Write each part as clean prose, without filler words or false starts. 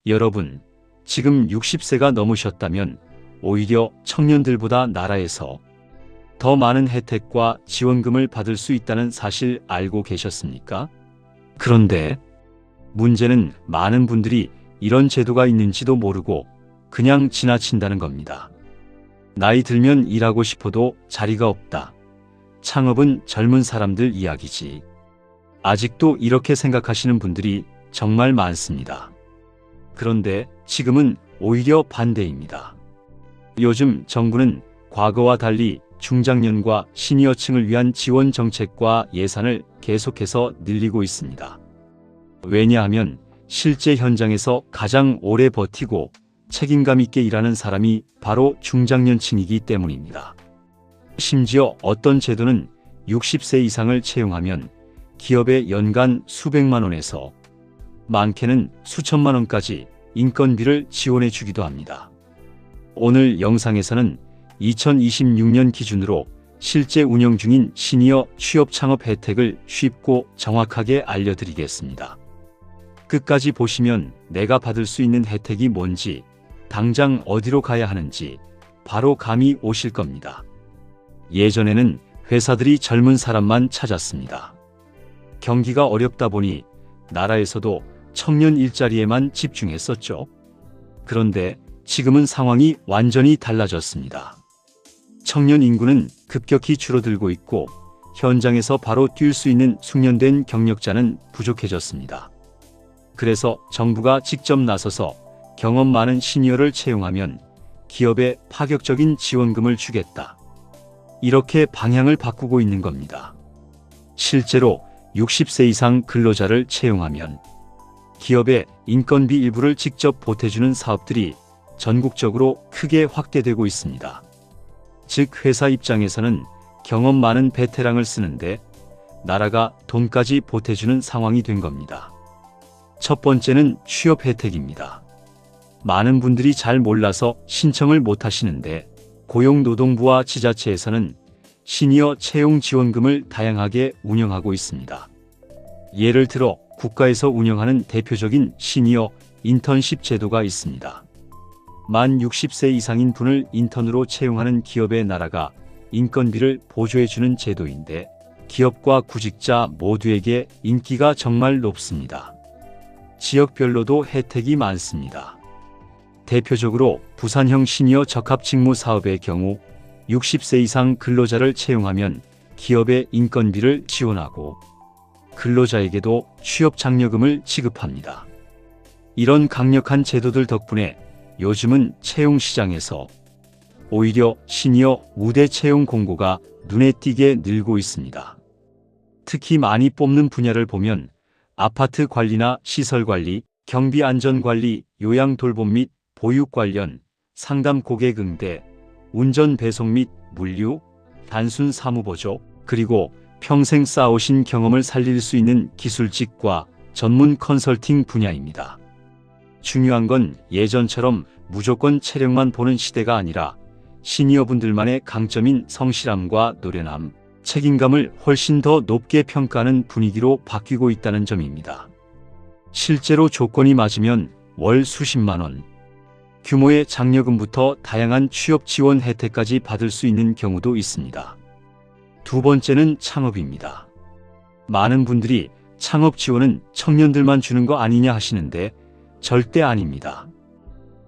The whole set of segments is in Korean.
여러분, 지금 60세가 넘으셨다면 오히려 청년들보다 나라에서 더 많은 혜택과 지원금을 받을 수 있다는 사실 알고 계셨습니까? 그런데 문제는 많은 분들이 이런 제도가 있는지도 모르고 그냥 지나친다는 겁니다. 나이 들면 일하고 싶어도 자리가 없다. 창업은 젊은 사람들 이야기지. 아직도 이렇게 생각하시는 분들이 정말 많습니다. 그런데 지금은 오히려 반대입니다. 요즘 정부는 과거와 달리 중장년과 시니어층을 위한 지원 정책과 예산을 계속해서 늘리고 있습니다. 왜냐하면 실제 현장에서 가장 오래 버티고 책임감 있게 일하는 사람이 바로 중장년층이기 때문입니다. 심지어 어떤 제도는 60세 이상을 채용하면 기업에 연간 수백만 원에서 많게는 수천만 원까지 인건비를 지원해 주기도 합니다. 오늘 영상에서는 2026년 기준으로 실제 운영 중인 시니어 취업 창업 혜택을 쉽고 정확하게 알려드리겠습니다. 끝까지 보시면 내가 받을 수 있는 혜택이 뭔지, 당장 어디로 가야 하는지 바로 감이 오실 겁니다. 예전에는 회사들이 젊은 사람만 찾았습니다. 경기가 어렵다 보니 나라에서도 청년 일자리에만 집중했었죠. 그런데 지금은 상황이 완전히 달라졌습니다. 청년 인구는 급격히 줄어들고 있고 현장에서 바로 뛸 수 있는 숙련된 경력자는 부족해졌습니다. 그래서 정부가 직접 나서서 경험 많은 시니어를 채용하면 기업에 파격적인 지원금을 주겠다. 이렇게 방향을 바꾸고 있는 겁니다. 실제로 60세 이상 근로자를 채용하면 기업에 인건비 일부를 직접 보태주는 사업들이 전국적으로 크게 확대되고 있습니다. 즉 회사 입장에서는 경험 많은 베테랑을 쓰는데 나라가 돈까지 보태주는 상황이 된 겁니다. 첫 번째는 취업 혜택입니다. 많은 분들이 잘 몰라서 신청을 못 하시는데 고용노동부와 지자체에서는 시니어 채용 지원금을 다양하게 운영하고 있습니다. 예를 들어 국가에서 운영하는 대표적인 시니어 인턴십 제도가 있습니다. 만 60세 이상인 분을 인턴으로 채용하는 기업에 나라가 인건비를 보조해주는 제도인데 기업과 구직자 모두에게 인기가 정말 높습니다. 지역별로도 혜택이 많습니다. 대표적으로 부산형 시니어 적합직무 사업의 경우 60세 이상 근로자를 채용하면 기업에 인건비를 지원하고 근로자에게도 취업 장려금을 지급합니다. 이런 강력한 제도들 덕분에 요즘은 채용 시장에서 오히려 시니어 우대 채용 공고가 눈에 띄게 늘고 있습니다. 특히 많이 뽑는 분야를 보면 아파트 관리나 시설 관리, 경비 안전 관리, 요양 돌봄 및 보육 관련, 상담 고객 응대, 운전 배송 및 물류, 단순 사무보조, 그리고 평생 쌓아오신 경험을 살릴 수 있는 기술직과 전문 컨설팅 분야입니다. 중요한 건 예전처럼 무조건 체력만 보는 시대가 아니라 시니어분들만의 강점인 성실함과 노련함, 책임감을 훨씬 더 높게 평가하는 분위기로 바뀌고 있다는 점입니다. 실제로 조건이 맞으면 월 수십만 원 규모의 장려금부터 다양한 취업 지원 혜택까지 받을 수 있는 경우도 있습니다. 두 번째는 창업입니다. 많은 분들이 창업 지원은 청년들만 주는 거 아니냐 하시는데 절대 아닙니다.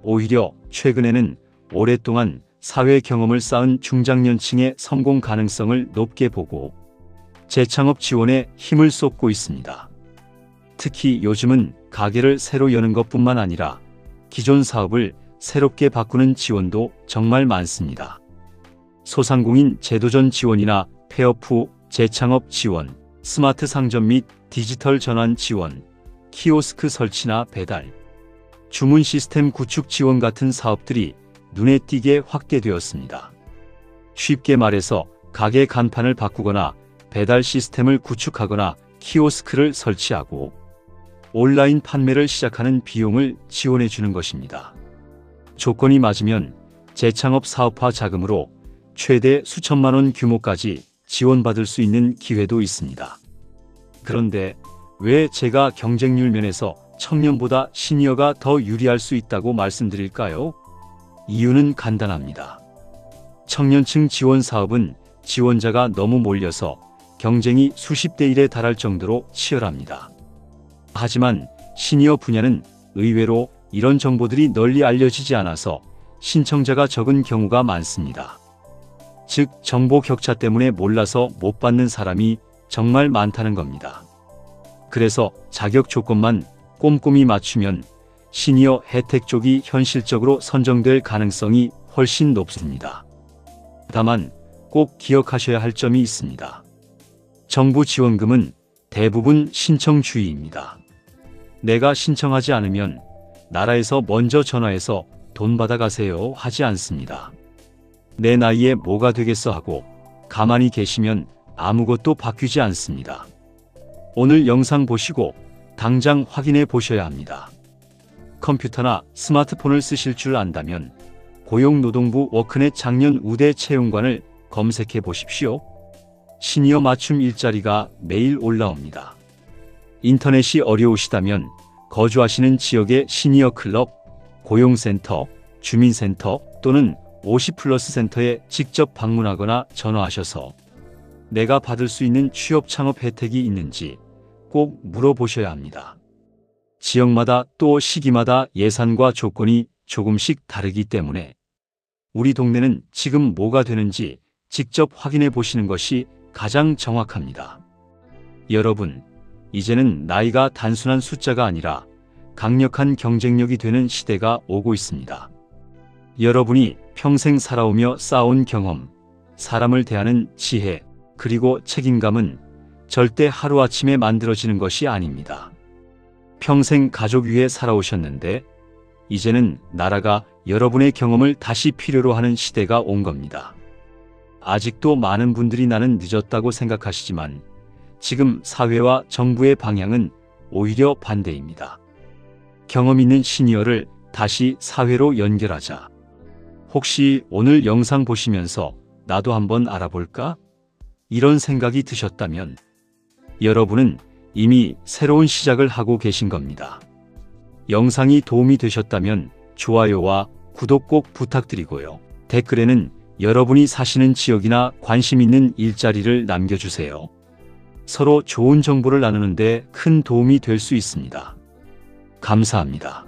오히려 최근에는 오랫동안 사회 경험을 쌓은 중장년층의 성공 가능성을 높게 보고 재창업 지원에 힘을 쏟고 있습니다. 특히 요즘은 가게를 새로 여는 것뿐만 아니라 기존 사업을 새롭게 바꾸는 지원도 정말 많습니다. 소상공인 제도전 지원이나 폐업 후 재창업 지원, 스마트 상점 및 디지털 전환 지원, 키오스크 설치나 배달, 주문 시스템 구축 지원 같은 사업들이 눈에 띄게 확대되었습니다. 쉽게 말해서 가게 간판을 바꾸거나 배달 시스템을 구축하거나 키오스크를 설치하고 온라인 판매를 시작하는 비용을 지원해 주는 것입니다. 조건이 맞으면 재창업 사업화 자금으로 최대 수천만 원 규모까지 지원받을 수 있는 기회도 있습니다. 그런데 왜 제가 경쟁률 면에서 청년보다 시니어가 더 유리할 수 있다고 말씀드릴까요? 이유는 간단합니다. 청년층 지원 사업은 지원자가 너무 몰려서 경쟁이 수십 대 1에 달할 정도로 치열합니다. 하지만 시니어 분야는 의외로 이런 정보들이 널리 알려지지 않아서 신청자가 적은 경우가 많습니다. 즉, 정보 격차 때문에 몰라서 못 받는 사람이 정말 많다는 겁니다. 그래서 자격 조건만 꼼꼼히 맞추면 시니어 혜택 쪽이 현실적으로 선정될 가능성이 훨씬 높습니다. 다만 꼭 기억하셔야 할 점이 있습니다. 정부 지원금은 대부분 신청주의입니다. 내가 신청하지 않으면 나라에서 먼저 전화해서 돈 받아가세요 하지 않습니다. 내 나이에 뭐가 되겠어 하고 가만히 계시면 아무것도 바뀌지 않습니다. 오늘 영상 보시고 당장 확인해 보셔야 합니다. 컴퓨터나 스마트폰을 쓰실 줄 안다면 고용노동부 워크넷 작년 우대 채용관을 검색해 보십시오. 시니어 맞춤 일자리가 매일 올라옵니다. 인터넷이 어려우시다면 거주하시는 지역의 시니어 클럽, 고용센터, 주민센터 또는 50플러스 센터에 직접 방문하거나 전화하셔서 내가 받을 수 있는 취업 창업 혜택이 있는지 꼭 물어보셔야 합니다. 지역마다 또 시기마다 예산과 조건이 조금씩 다르기 때문에 우리 동네는 지금 뭐가 되는지 직접 확인해 보시는 것이 가장 정확합니다. 여러분, 이제는 나이가 단순한 숫자가 아니라 강력한 경쟁력이 되는 시대가 오고 있습니다. 여러분이 평생 살아오며 쌓아온 경험, 사람을 대하는 지혜, 그리고 책임감은 절대 하루아침에 만들어지는 것이 아닙니다. 평생 가족 위에 살아오셨는데 이제는 나라가 여러분의 경험을 다시 필요로 하는 시대가 온 겁니다. 아직도 많은 분들이 나는 늦었다고 생각하시지만 지금 사회와 정부의 방향은 오히려 반대입니다. 경험 있는 시니어를 다시 사회로 연결하자. 혹시 오늘 영상 보시면서 나도 한번 알아볼까? 이런 생각이 드셨다면 여러분은 이미 새로운 시작을 하고 계신 겁니다. 영상이 도움이 되셨다면 좋아요와 구독 꼭 부탁드리고요. 댓글에는 여러분이 사시는 지역이나 관심 있는 일자리를 남겨주세요. 서로 좋은 정보를 나누는데 큰 도움이 될 수 있습니다. 감사합니다.